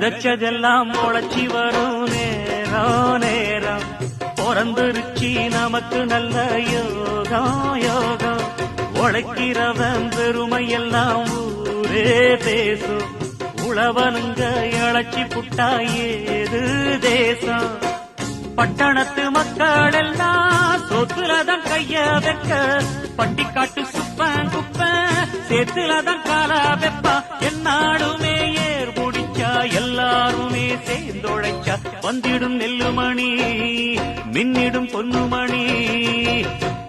விதைச்சதெல்லாம் முளைச்சி வரும் நேரம் நேரம் பிறந்துருச்சி நமக்கு நல்ல யோகம் யோகம் உழைக்கிறவன் பெருமையெல்லாம் ஊரே பேசும் உழவனுங்க இழைச்சி புட்டா ஏது தேசம் பட்டணத்து மக்கள் எல்லாம் சொத்துலதான் கைய வைக்க பட்டிக்காட்டு சுப்பன் குப்பன் சேத்துலதான் காலா வெப்பா என்னாடுமே ஏர் முடிச்சா எல்லாருமே சேர்ந்தொழைச்சா வந்திடும் நெல்லுமணி மின்னிடும் பொன்னுமணி